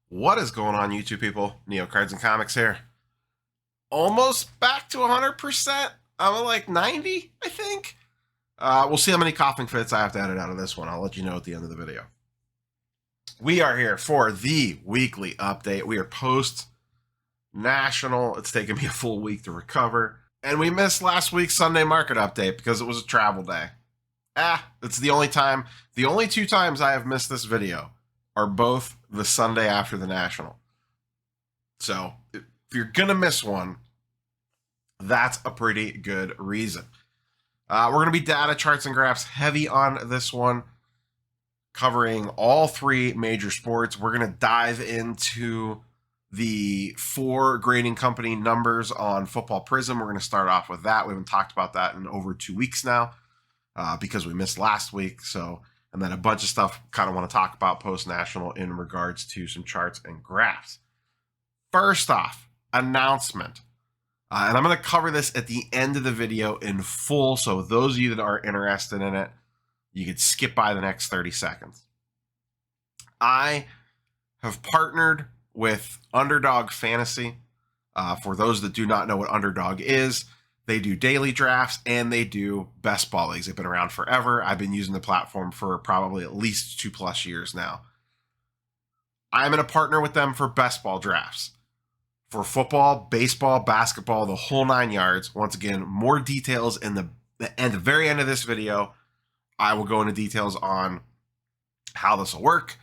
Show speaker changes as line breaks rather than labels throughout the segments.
What is going on, YouTube people? Neo Cards and Comics here. Almost back to 100%. I'm at like 90, I think. We'll see how many coughing fits I have to edit out of this one. I'll let you know at the end of the video. We are here for the weekly update. We are post-national. It's taken me a full week to recover. And we missed last week's Sunday market update because it was a travel day. It's the only time. The only two times I have missed this video are both the Sunday after the National. So if you're going to miss one, that's a pretty good reason. We're going to be data, charts, and graphs heavy on this one, covering all three major sports. We're going to dive into the 4 grading company numbers on Football Prism. We're going to start off with that. We haven't talked about that in over 2 weeks now because we missed last week. And then a bunch of stuff kind of want to talk about post-national in regards to some charts and graphs. First off, announcement. And I'm going to cover this at the end of the video in full. So those of you that are interested in it, you could skip by the next 30 seconds. I have partnered with Underdog Fantasy. For those that do not know what Underdog is, they do daily drafts and they do best ball leagues. They've been around forever. I've been using the platform for probably at least 2+ years now. I'm going to partner with them for best ball drafts. For football, baseball, basketball, the whole 9 yards. Once again, more details in the very end of this video. I will go into details on how this will work,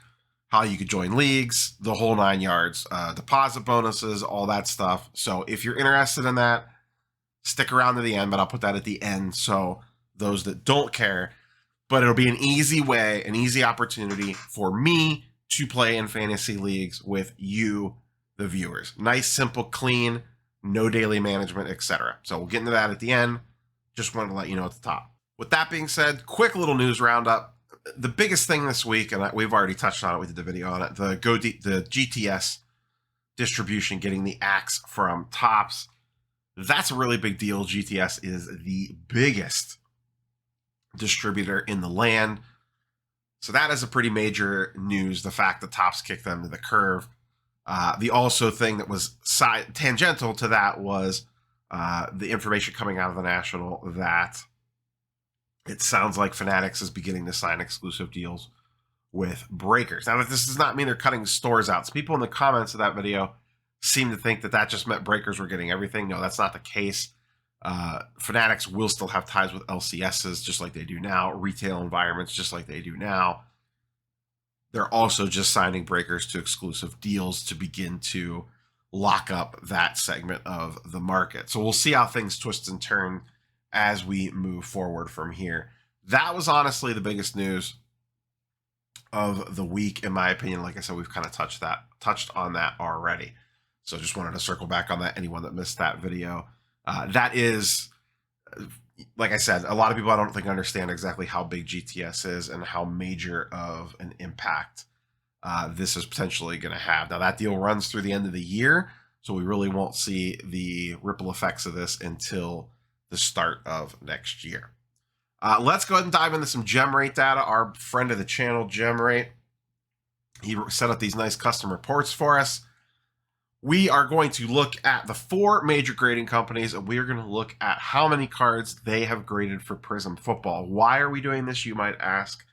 how you could join leagues, the whole 9 yards, deposit bonuses, all that stuff. So if you're interested in that, stick around to the end, but I'll put that at the end so those that don't care. But it'll be an easy way, an easy opportunity for me to play in fantasy leagues with you, the viewers. Nice, simple, clean, no daily management, etc. So we'll get into that at the end. Just wanted to let you know at the top. With that being said, quick little news roundup. The biggest thing this week, and we've already touched on it, we did the video on it, the GTS distribution, getting the axe from Topps. That's a really big deal. GTS is the biggest distributor in the land. So that is a pretty major news, the fact that Topps kicked them to the curve. The also thing that was tangential to that was the information coming out of the National that it sounds like Fanatics is beginning to sign exclusive deals with breakers. Now, this does not mean they're cutting stores out. So people in the comments of that video seem to think that just meant breakers were getting everything. No, that's not the case. Fanatics will still have ties with LCSs just like they do now, retail environments just like they do now. They're also just signing breakers to exclusive deals to begin to lock up that segment of the market. So we'll see how things twist and turn as we move forward from here. That was honestly the biggest news of the week, in my opinion. Like I said, we've kind of touched on that already. So just wanted to circle back on that. Anyone that missed that video, that is, like I said, a lot of people I don't think understand exactly how big GTS is and how major of an impact this is potentially going to have. Now that deal runs through the end of the year, so we really won't see the ripple effects of this until the start of next year. Let's go ahead and dive into some gem rate data. Our friend of the channel, Gem Rate, he set up these nice custom reports for us. We are going to look at the 4 major grading companies, and we are going to look at how many cards they have graded for Prism Football. Why are we doing this, you might ask?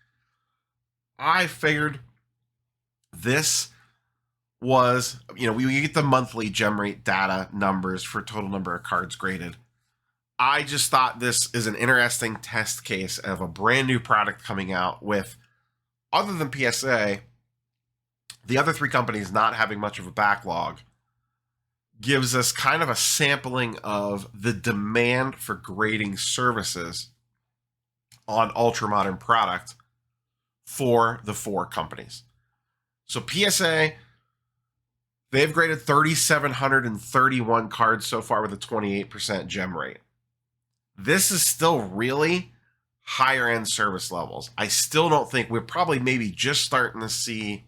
I figured this was, we get the monthly gem rate data numbers for total number of cards graded. I just thought this is an interesting test case of a brand new product coming out with, other than PSA, the other 3 companies not having much of a backlog, gives us kind of a sampling of the demand for grading services on ultra-modern product for the 4 companies. So PSA, they've graded 3,731 cards so far with a 28% gem rate. This is still really higher end service levels. I still don't think we're probably maybe just starting to see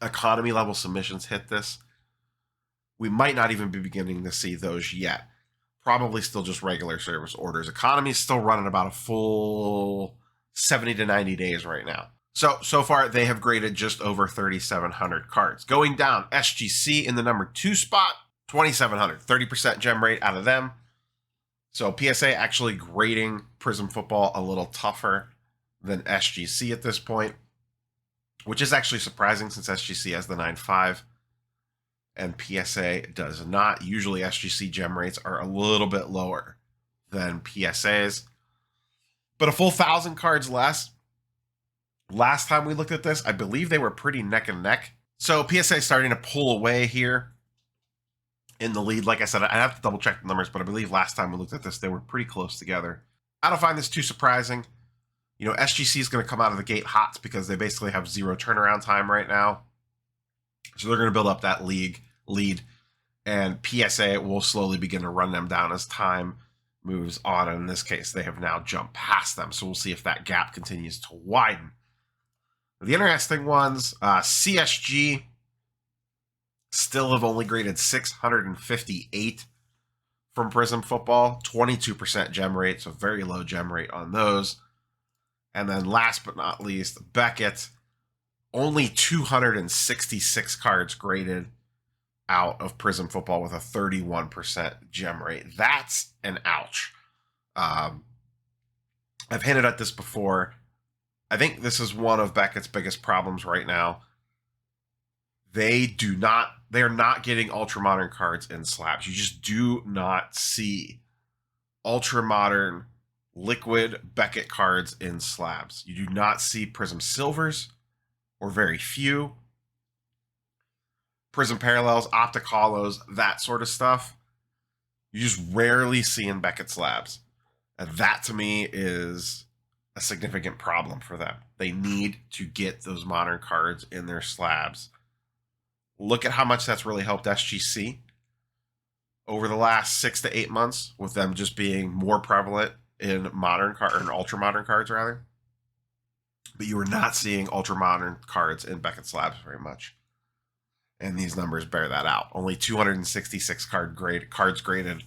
economy level submissions hit this. We might not even be beginning to see those yet. Probably still just regular service orders. Economy is still running about a full 70 to 90 days right now. So far, they have graded just over 3,700 cards. Going down, SGC in the number 2 spot, 2,700, 30% gem rate out of them. So PSA actually grading Prism Football a little tougher than SGC at this point, which is actually surprising since SGC has the 9.5 and PSA does not. Usually SGC gem rates are a little bit lower than PSA's, but a full 1,000 cards less. Last time we looked at this, I believe they were pretty neck and neck. So PSA is starting to pull away here in the lead. Like I said, I have to double check the numbers, but I believe last time we looked at this, they were pretty close together. I don't find this too surprising. You know, SGC is going to come out of the gate hot because they basically have 0 turnaround time right now. So they're going to build up that lead, and PSA will slowly begin to run them down as time moves on. And in this case, they have now jumped past them. So we'll see if that gap continues to widen. The interesting ones, CSG still have only graded 658 from Prism Football, 22% gem rate, so very low gem rate on those. And then last but not least, Beckett, only 266 cards graded out of Prism Football with a 31% gem rate. That's an ouch. I've hinted at this before. I think this is one of Beckett's biggest problems right now. They're not getting ultra modern cards in slabs. You just do not see ultra modern liquid Beckett cards in slabs. You do not see Prism Silvers, or very few. Prism Parallels, Optic Hollows, that sort of stuff. You just rarely see in Beckett slabs. And that to me is a significant problem for them. They need to get those modern cards in their slabs. Look at how much that's really helped SGC over the last 6 to 8 months, with them just being more prevalent in modern or ultra modern cards rather. But you are not seeing ultra modern cards in Beckett slabs very much, and these numbers bear that out. Only 266 cards graded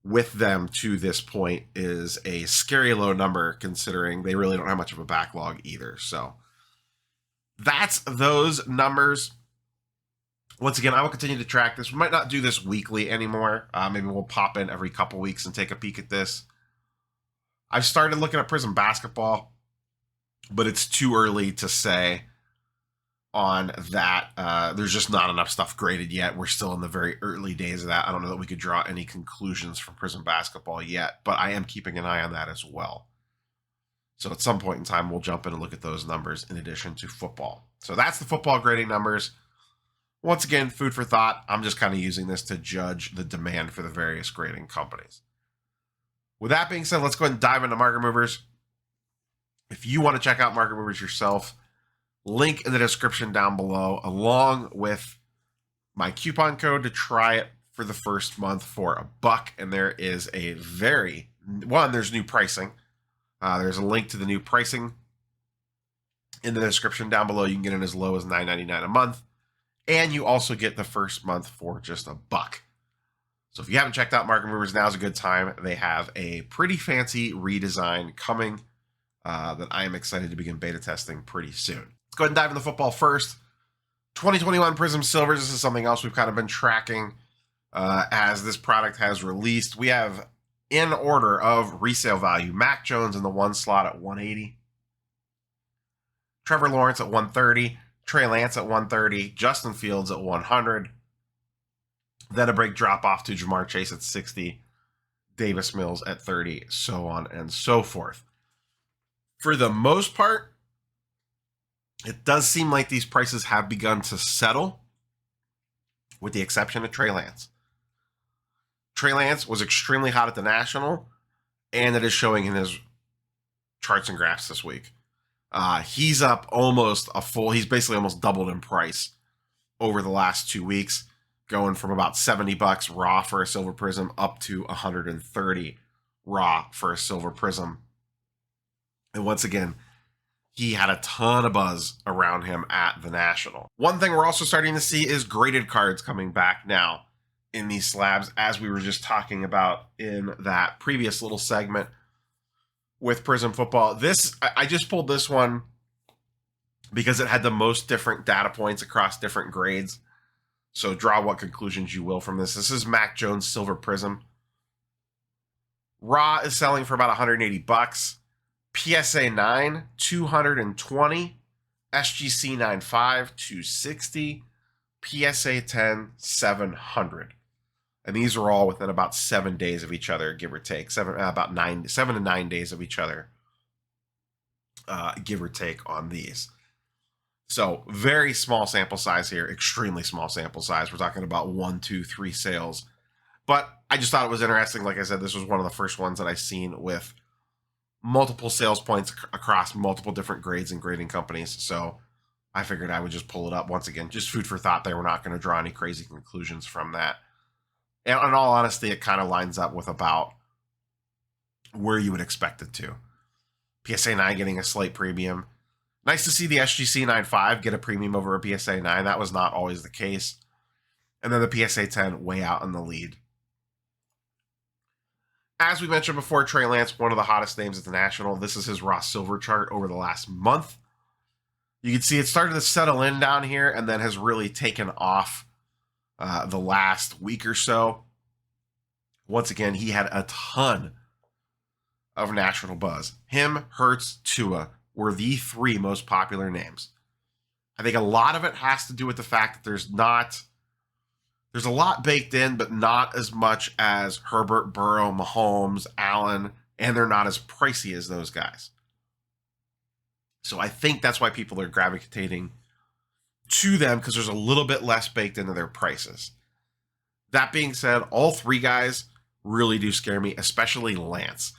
with them to this point is a scary low number, considering they really don't have much of a backlog either. So that's those numbers. Once again, I will continue to track this. We might not do this weekly anymore. Maybe we'll pop in every couple weeks and take a peek at this. I've started looking at Prism Basketball, but it's too early to say on that. There's just not enough stuff graded yet. We're still in the very early days of that. I don't know that we could draw any conclusions from Prism Basketball yet, but I am keeping an eye on that as well. So at some point in time, we'll jump in and look at those numbers in addition to football. So that's the football grading numbers. Once again, food for thought. I'm just kind of using this to judge the demand for the various grading companies. With that being said, let's go ahead and dive into Market Movers. If you want to check out Market Movers yourself, link in the description down below, along with my coupon code to try it for the first month for $1. And there is a there's new pricing. There's a link to the new pricing in the description down below. You can get it as low as $9.99 a month. And you also get the first month for just $1. So if you haven't checked out Market Movers, now's a good time. They have a pretty fancy redesign coming that I am excited to begin beta testing pretty soon. Let's go ahead and dive into football first. 2021 Prism Silvers. This is something else we've kind of been tracking as this product has released. We have, in order of resale value, Mac Jones in the 1 slot at 180. Trevor Lawrence at 130. Trey Lance at 130, Justin Fields at 100. Then a break drop off to Jamar Chase at 60, Davis Mills at 30, so on and so forth. For the most part, it does seem like these prices have begun to settle, with the exception of Trey Lance. Trey Lance was extremely hot at the National, and it is showing in his charts and graphs this week. He's up he's basically almost doubled in price over the last 2 weeks, going from about $70 raw for a silver prism up to $130 raw for a silver prism. And once again, he had a ton of buzz around him at the National. One thing we're also starting to see is graded cards coming back now in these slabs, as we were just talking about in that previous little segment with Prism Football. I just pulled this one because it had the most different data points across different grades. So draw what conclusions you will from this. This is Mac Jones Silver Prism. Raw is selling for about 180 bucks. PSA 9, 220. SGC 9.5, 260. PSA 10, 700. And these are all within about 7 days of each other, give or take. 7 to 9 days of each other, give or take on these. So very small sample size here, extremely small sample size. We're talking about 1, 2, 3 sales. But I just thought it was interesting. Like I said, this was one of the first ones that I seen with multiple sales points across multiple different grades and grading companies. So I figured I would just pull it up. Once again, just food for thought there. We're not going to draw any crazy conclusions from that. And in all honesty, it kind of lines up with about where you would expect it to. PSA 9 getting a slight premium. Nice to see the SGC 9.5 get a premium over a PSA 9. That was not always the case. And then the PSA 10 way out in the lead. As we mentioned before, Trey Lance, one of the hottest names at the National. This is his raw silver chart over the last month. You can see it started to settle in down here and then has really taken off the last week or so. Once again, he had a ton of national buzz. Him, Hurts, Tua were the 3 most popular names. I think a lot of it has to do with the fact that there's a lot baked in, but not as much as Herbert, Burrow, Mahomes, Allen, and they're not as pricey as those guys. So I think that's why people are gravitating to them, because there's a little bit less baked into their prices. That being said, all 3 guys really do scare me, especially Lance.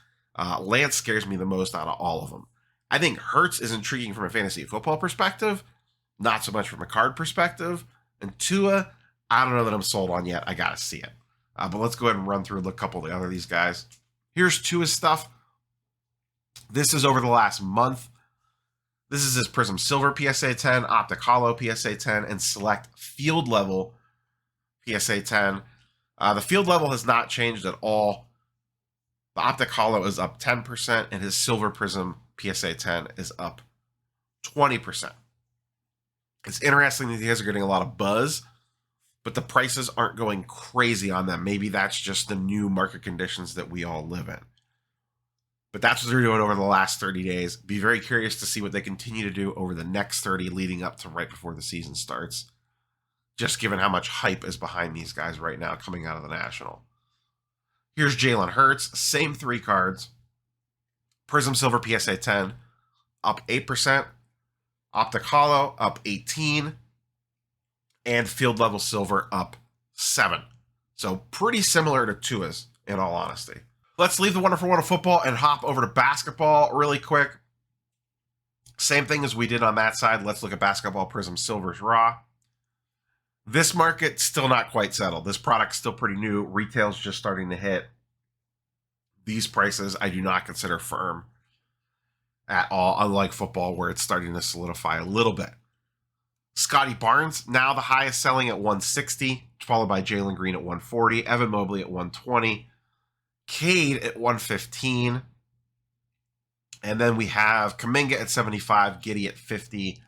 Lance scares me the most out of all of them. I think Hurts is intriguing from a fantasy football perspective, not so much from a card perspective. And Tua, I don't know that I'm sold on yet. I got to see it. But let's go ahead and run through a couple of the other these guys. Here's Tua's stuff. This is over the last month. This is his Prism Silver PSA 10, Optic Hollow PSA 10, and Select Field Level PSA 10. The field level has not changed at all. The Optic Hollow is up 10%, and his Silver Prism PSA 10 is up 20%. It's interesting that these guys are getting a lot of buzz, but the prices aren't going crazy on them. Maybe that's just the new market conditions that we all live in. But that's what they're doing over the last 30 days. Be very curious to see what they continue to do over the next 30 leading up to right before the season starts. Just given how much hype is behind these guys right now coming out of the National. Here's Jalen Hurts, same 3 cards. Prism Silver PSA 10, up 8%. Optic Hollow, up 18%. And Field Level Silver, up 7%. So pretty similar to Tua's, in all honesty. Let's leave the wonderful world of football and hop over to basketball really quick. Same thing as we did on that side. Let's look at basketball Prism Silvers Raw. This market still not quite settled. This product's still pretty new. Retail's just starting to hit. These prices I do not consider firm at all, unlike football where it's starting to solidify a little bit. Scotty Barnes, now the highest selling at 160, followed by Jalen Green at 140, Evan Mobley at 120, Cade at 115, and then we have Kuminga at 75, Giddey at 50,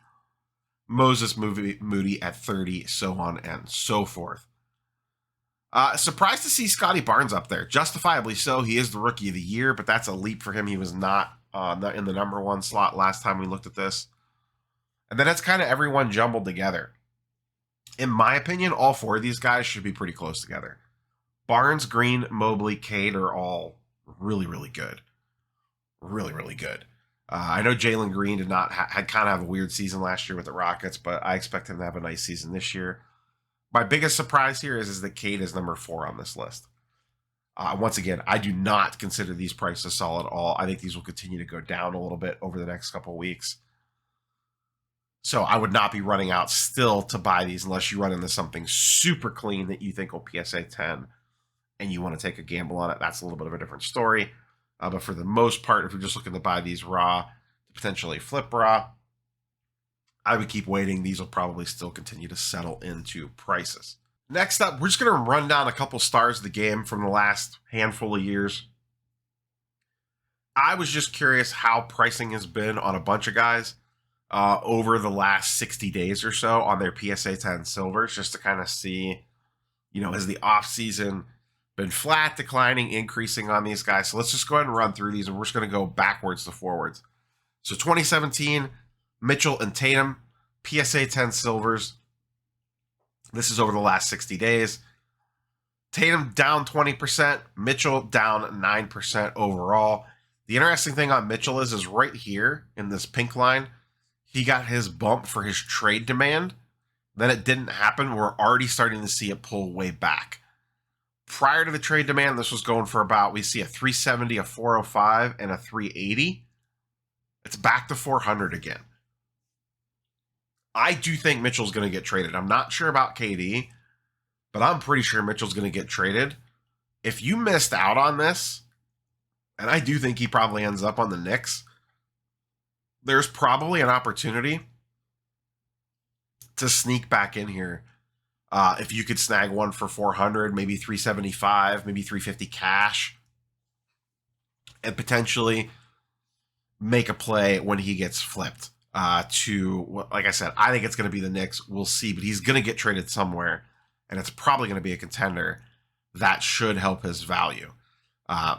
Moses Moody at 30, so on and so forth. Surprised to see Scotty Barnes up there. Justifiably so. He is the rookie of the year, but that's a leap for him. He was not in the number 1 slot last time we looked at this. And then it's kind of everyone jumbled together. In my opinion, all 4 of these guys should be pretty close together. Barnes, Green, Mobley, Cade are all really, really good. Really, really good. I know Jalen Green had kind of have a weird season last year with the Rockets, but I expect him to have a nice season this year. My biggest surprise here is that Cade is number 4 on this list. Once again, I do not consider these prices solid at all. I think these will continue to go down a little bit over the next couple of weeks. So I would not be running out still to buy these unless you run into something super clean that you think will PSA 10 and you want to take a gamble on it. That's a little bit of a different story. But for the most part, if you're just looking to buy these raw, to potentially flip raw, I would keep waiting. These will probably still continue to settle into prices. Next up, we're just going to run down a couple stars of the game from the last handful of years. I was just curious how pricing has been on a bunch of guys. over the last 60 days or so on their PSA 10 silvers, just to kind of see, has the off season been flat, declining, increasing on these guys. So let's just go ahead and run through these, and we're just going to go backwards to forwards. So 2017, Mitchell and Tatum, PSA 10 silvers. This is over the last 60 days. Tatum down 20%, Mitchell down 9% overall. The interesting thing on Mitchell is right here in this pink line, he got his bump for his trade demand. Then it didn't happen. We're already starting to see it pull way back. Prior to the trade demand, this was going for about, we see a 370, a 405, and a 380. It's back to 400 again. I do think Mitchell's going to get traded. I'm not sure about KD, but I'm pretty sure Mitchell's going to get traded. If you missed out on this, and I do think he probably ends up on the Knicks, there's probably an opportunity to sneak back in here. If you could snag one for 400, maybe 375, maybe 350 cash, and potentially make a play when he gets flipped to, like I said, I think it's going to be the Knicks. We'll see, but he's going to get traded somewhere, and it's probably going to be a contender. That should help his value.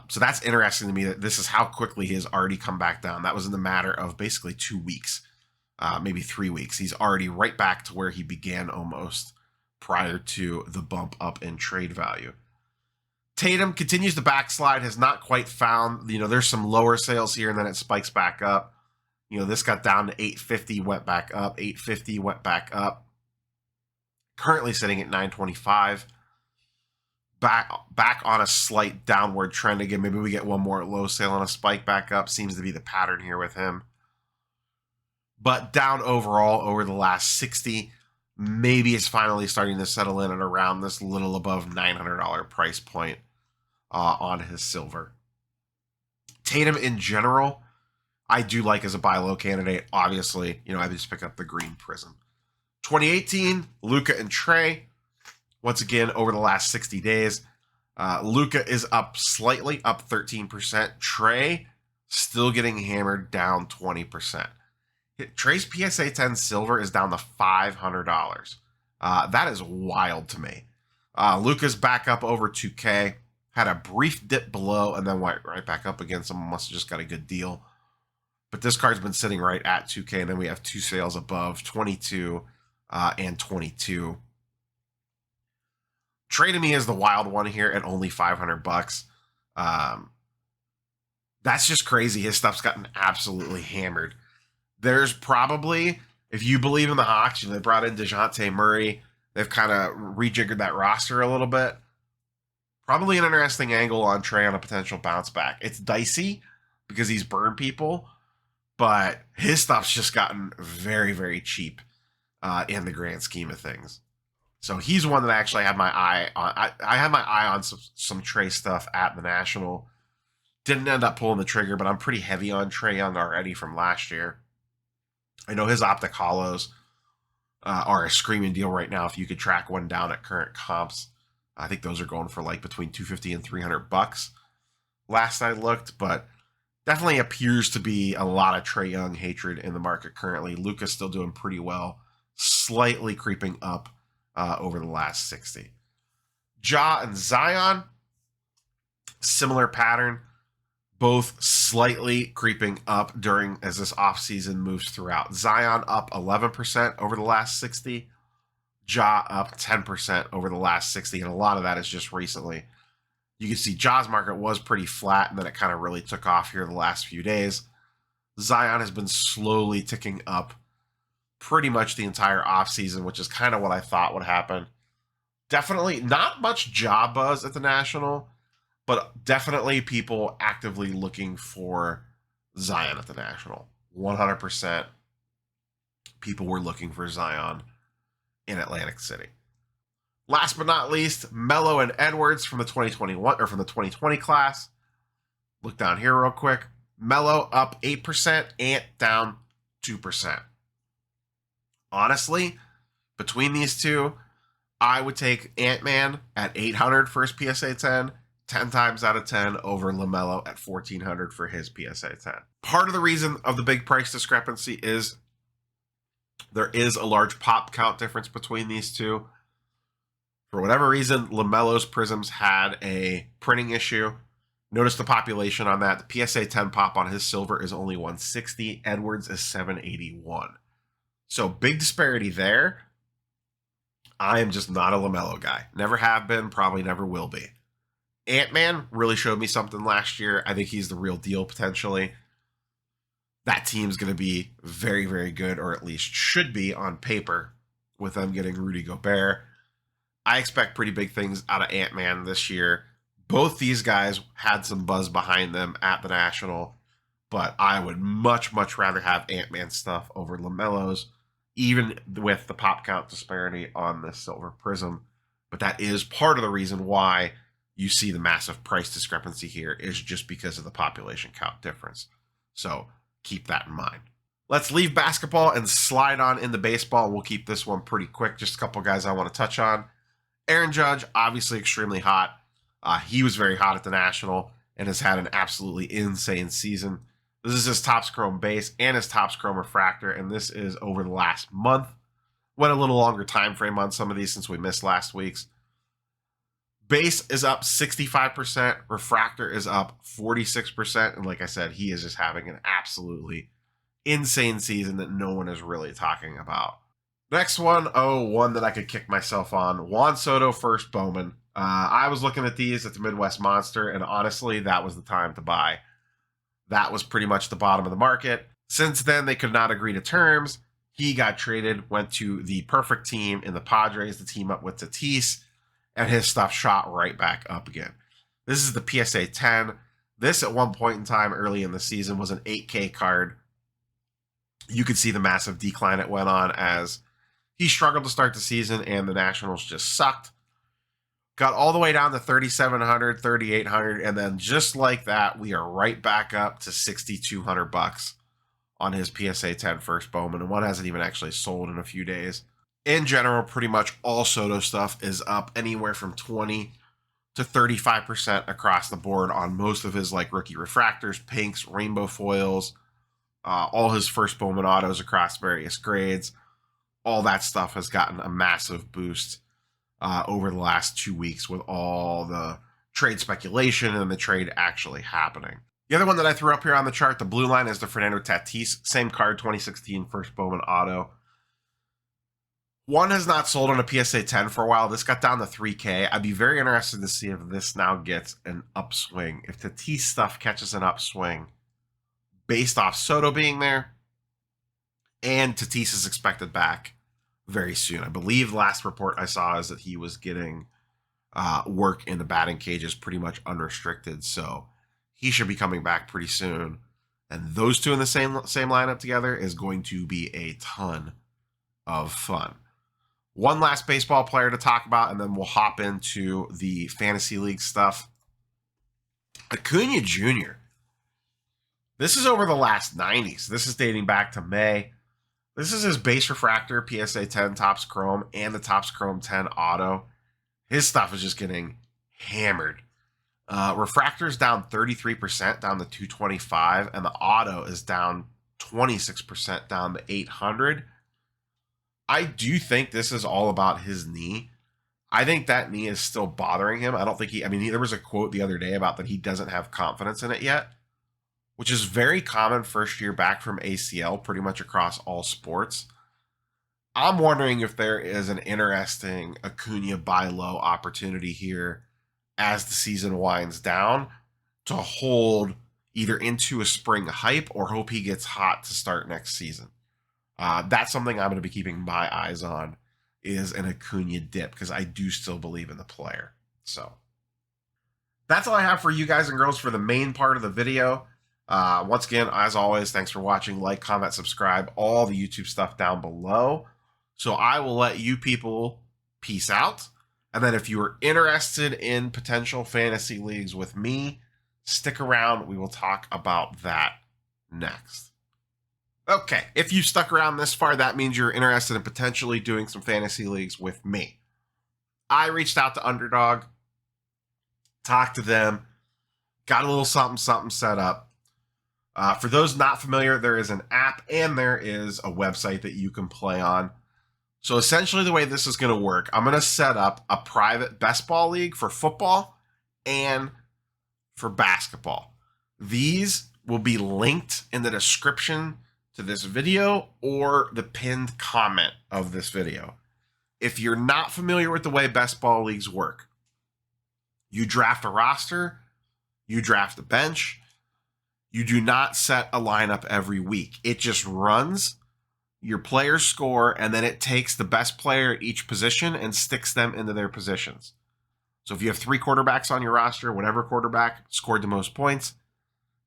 So that's interesting to me that this is how quickly he has already come back down. That was in the matter of basically 2 weeks, maybe 3 weeks. He's already right back to where he began almost prior to the bump up in trade value. Tatum continues to backslide, has not quite found, there's some lower sales here, and then it spikes back up. This got down to 850, went back up, 850, went back up. Currently sitting at 925. Back on a slight downward trend again. Maybe we get one more low sale and a spike back up. Seems to be the pattern here with him. But down overall over the last 60. Maybe it's finally starting to settle in at around this little above $900 price point on his silver. Tatum in general, I do like as a buy low candidate. Obviously, I just pick up the green prism. 2018, Luka and Trey. Once again, over the last 60 days, Luka is up slightly, up 13%. Trey still getting hammered, down 20%. Trey's PSA 10 silver is down to $500. That is wild to me. Luka's back up over 2K, had a brief dip below, and then went right back up again. Someone must have just got a good deal. But this card's been sitting right at 2K, and then we have two sales above 22 and 22. Trey to me is the wild one here at only $500. That's just crazy. His stuff's gotten absolutely hammered. There's probably, if you believe in the Hawks, they brought in DeJounte Murray. They've kind of rejiggered that roster a little bit. Probably an interesting angle on Trey on a potential bounce back. It's dicey because he's burned people, but his stuff's just gotten very, very cheap in the grand scheme of things. So he's one that I actually had my eye on. I had my eye on some Trey stuff at the National. Didn't end up pulling the trigger, but I'm pretty heavy on Trey Young already from last year. I know his optic hollows are a screaming deal right now. If you could track one down at current comps, I think those are going for like between $250 and $300 last I looked, but definitely appears to be a lot of Trey Young hatred in the market currently. Luka's still doing pretty well, slightly creeping up over the last 60. Ja and Zion, similar pattern, both slightly creeping up as this offseason moves throughout. Zion up 11% over the last 60. Ja up 10% over the last 60, and a lot of that is just recently. You can see Ja's market was pretty flat, and then it kind of really took off here the last few days. Zion has been slowly ticking up pretty much the entire offseason, which is kind of what I thought would happen. Definitely not much Ja buzz at the National, but definitely people actively looking for Zion at the National. 100% people were looking for Zion in Atlantic City. Last but not least, Melo and Edwards from the 2021 or from the 2020 class. Look down here real quick. Melo up 8%, Ant down 2%. Honestly, between these two, I would take Ant-Man at 800 for his PSA 10 times out of 10 over LaMelo at 1,400 for his PSA 10. Part of the reason of the big price discrepancy is There is a large pop count difference between these two. For whatever reason, LaMelo's Prisms had a printing issue. Notice the population on that. The PSA 10 pop on his silver is only 160. Edwards is 781. So big disparity there. I am just not a LaMelo guy. Never have been, probably never will be. Ant-Man really showed me something last year. I think he's the real deal potentially. That team's going to be very, very good, or at least should be on paper, with them getting Rudy Gobert. I expect pretty big things out of Ant-Man this year. Both these guys had some buzz behind them at the National, but I would much, much rather have Ant-Man stuff over LaMelo's, even with the pop count disparity on this silver prism. But that is part of the reason why you see the massive price discrepancy here, is just because of the population count difference. So keep that in mind. Let's leave basketball and slide on into baseball. We'll keep this one pretty quick. Just a couple guys I want to touch on. Aaron Judge, obviously extremely hot. He was very hot at the National and has had an absolutely insane season. This is his Topps Chrome base and his Topps Chrome refractor, and this is over the last month. Went a little longer time frame on some of these since we missed last week's. Base is up 65%, refractor is up 46%, and like I said, he is just having an absolutely insane season that no one is really talking about. Next one, one that I could kick myself on. Juan Soto, first Bowman. I was looking at these at the Midwest Monster, and honestly, that was the time to buy. That was pretty much the bottom of the market. Since then, they could not agree to terms. He got traded, went to the perfect team in the Padres to team up with Tatis, and his stuff shot right back up again. This is the PSA 10. This, at one point in time early in the season, was an 8K card. You could see the massive decline it went on as he struggled to start the season and the Nationals just sucked. Got all the way down to 3,700, 3,800, and then just like that, we are right back up to $6,200 on his PSA 10 first Bowman, and one hasn't even actually sold in a few days. In general, pretty much all Soto stuff is up anywhere from 20 to 35% across the board on most of his like rookie refractors, pinks, rainbow foils, all his first Bowman autos across various grades. All that stuff has gotten a massive boost over the last 2 weeks with all the trade speculation and the trade actually happening. The other one that I threw up here on the chart, the blue line, is the Fernando Tatis. Same card, 2016 first Bowman auto. One has not sold on a PSA 10 for a while. This got down to 3K. I'd be very interested to see if this now gets an upswing. If Tatis stuff catches an upswing based off Soto being there, and Tatis is expected back very soon. I believe the last report I saw is that he was getting work in the batting cages pretty much unrestricted, so he should be coming back pretty soon. And those two in the same lineup together is going to be a ton of fun. One last baseball player to talk about, and then we'll hop into the fantasy league stuff. Acuna Jr. This is over the last 90s. This is dating back to May. This is his base refractor, PSA 10 Topps Chrome, and the Topps Chrome 10 auto. His stuff is just getting hammered. Refractor's down 33%, down to 225, and the auto is down 26%, down to 800. I do think this is all about his knee. I think that knee is still bothering him. I don't think there was a quote the other day about that he doesn't have confidence in it yet, which is very common first year back from ACL pretty much across all sports. I'm wondering if there is an interesting Acuna buy low opportunity here as the season winds down to hold either into a spring hype or hope he gets hot to start next season. That's something I'm going to be keeping my eyes on, is an Acuna dip, because I do still believe in the player. So that's all I have for you guys and girls for the main part of the video. Once again, as always, thanks for watching. Like, comment, subscribe, all the YouTube stuff down below. So I will let you people peace out. And then if you are interested in potential fantasy leagues with me, stick around. We will talk about that next. Okay, if you stuck around this far, that means you're interested in potentially doing some fantasy leagues with me. I reached out to Underdog, talked to them, got a little something set up. For those not familiar, there is an app and there is a website that you can play on. So essentially the way this is going to work, I'm going to set up a private best ball league for football and for basketball. These will be linked in the description to this video or the pinned comment of this video. If you're not familiar with the way best ball leagues work, you draft a roster, you draft a bench, you do not set a lineup every week. It just runs, your players score, and then it takes the best player at each position and sticks them into their positions. So if you have 3 quarterbacks on your roster, whatever quarterback scored the most points,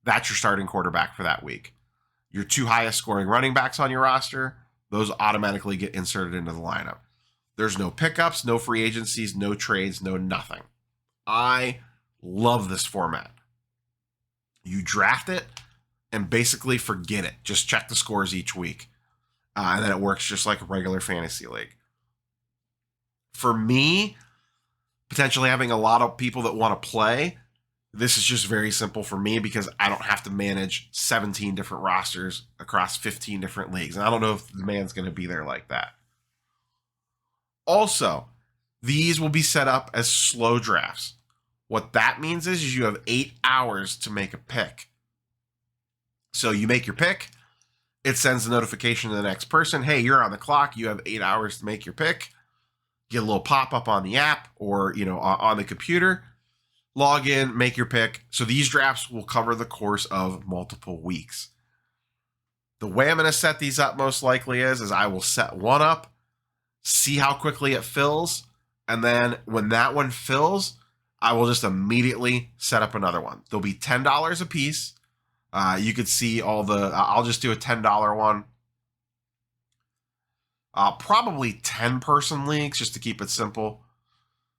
that's your starting quarterback for that week. Your 2 highest scoring running backs on your roster, those automatically get inserted into the lineup. There's no pickups, no free agencies, no trades, no nothing. I love this format. You draft it and basically forget it. Just check the scores each week. And then it works just like a regular fantasy league. For me, potentially having a lot of people that want to play, this is just very simple for me because I don't have to manage 17 different rosters across 15 different leagues. And I don't know if the man's going to be there like that. Also, these will be set up as slow drafts. What that means is you have 8 hours to make a pick. So you make your pick, it sends a notification to the next person, hey, you're on the clock, you have 8 hours to make your pick. Get a little pop-up on the app or, on the computer. Log in, make your pick. So these drafts will cover the course of multiple weeks. The way I'm going to set these up most likely is I will set one up, see how quickly it fills, and then when that one fills, I will just immediately set up another one. They'll be $10 a piece. You could see I'll just do a $10 one. Probably 10-person leagues just to keep it simple.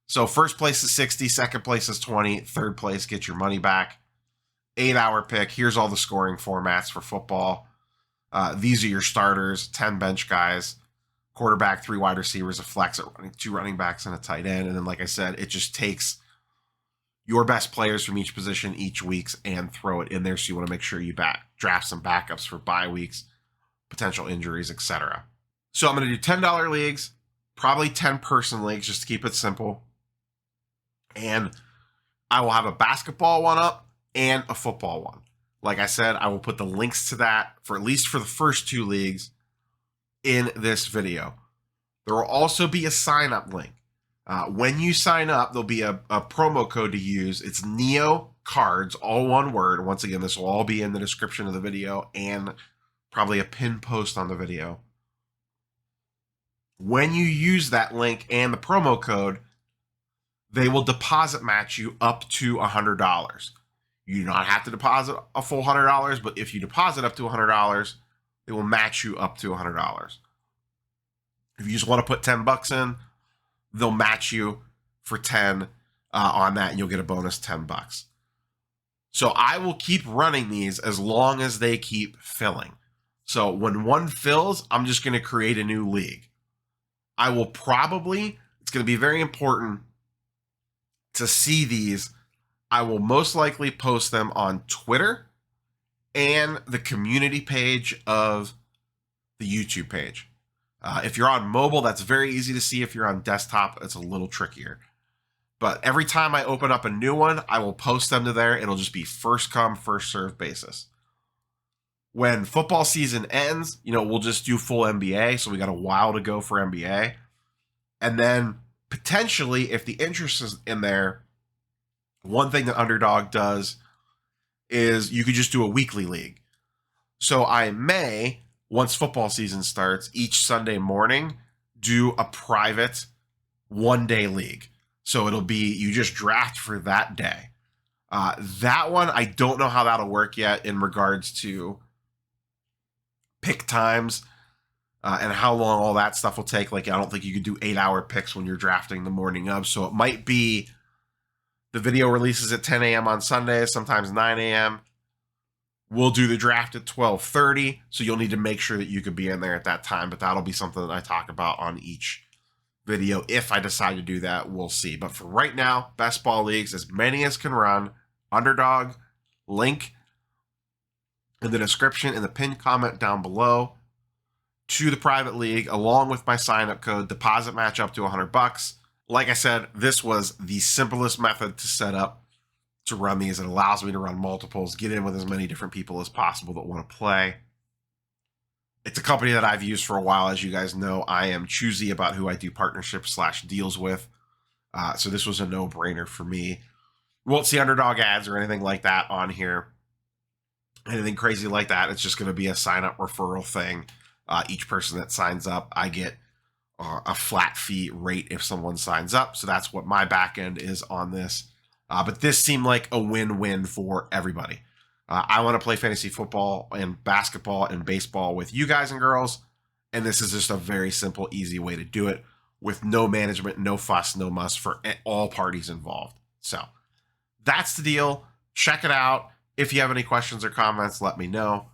So first place is 60, second place is 20, third place get your money back. 8-hour pick. Here's all the scoring formats for football. These are your starters, 10 bench guys, quarterback, 3 wide receivers, a flex, 2 running backs, and a tight end. And then, like I said, it just takes your best players from each position each week and throw it in there. So you want to make sure you draft some backups for bye weeks, potential injuries, etc. So I'm going to do $10 leagues, probably 10-person leagues just to keep it simple. And I will have a basketball one up and a football one. Like I said, I will put the links to that for at least for the first 2 leagues in this video. There will also be a sign-up link. When you sign up, there'll be a promo code to use. It's NEO Cards, all one word. Once again, this will all be in the description of the video and probably a pinned post on the video. When you use that link and the promo code, they will deposit match you up to $100. You do not have to deposit a full $100, but if you deposit up to $100, they will match you up to $100. If you just want to put $10 in, they'll match you for 10 on that, and you'll get a bonus $10. So I will keep running these as long as they keep filling. So when one fills, I'm just going to create a new league. I will probably, it's going to be very important to see these. I will most likely post them on Twitter and the community page of the YouTube page. If you're on mobile, that's very easy to see. If you're on desktop, it's a little trickier. But every time I open up a new one, I will post them to there. It'll just be first come, first serve basis. When football season ends, we'll just do full NBA. So we got a while to go for NBA. And then potentially, if the interest is in there, one thing that Underdog does is you could just do a weekly league. So I may, once football season starts, each Sunday morning, do a private one-day league. So it'll be, you just draft for that day. That one, I don't know how that'll work yet in regards to pick times and how long all that stuff will take. Like, I don't think you could do 8-hour picks when you're drafting the morning of. So it might be the video releases at 10 a.m. on Sundays, sometimes 9 a.m. We'll do the draft at 12:30, so you'll need to make sure that you could be in there at that time, but that'll be something that I talk about on each video. If I decide to do that, we'll see. But for right now, best ball leagues, as many as can run, Underdog, link in the description in the pinned comment down below to the private league, along with my sign-up code. Deposit match up to $100. Like I said, this was the simplest method to set up to run these. It allows me to run multiples, get in with as many different people as possible that want to play. It's a company that I've used for a while. As you guys know, I am choosy about who I do partnerships / deals with. So this was a no-brainer for me. You won't see Underdog ads or anything like that on here. Anything crazy like that. It's just going to be a sign-up referral thing. Each person that signs up, I get a flat fee rate if someone signs up. So that's what my back end is on this. But this seemed like a win-win for everybody. I want to play fantasy football and basketball and baseball with you guys and girls. And this is just a very simple, easy way to do it with no management, no fuss, no muss for all parties involved. So that's the deal. Check it out. If you have any questions or comments, let me know.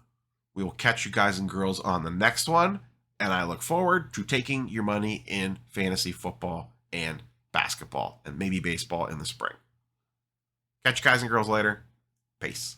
We will catch you guys and girls on the next one. And I look forward to taking your money in fantasy football and basketball and maybe baseball in the spring. Catch you guys and girls later. Peace.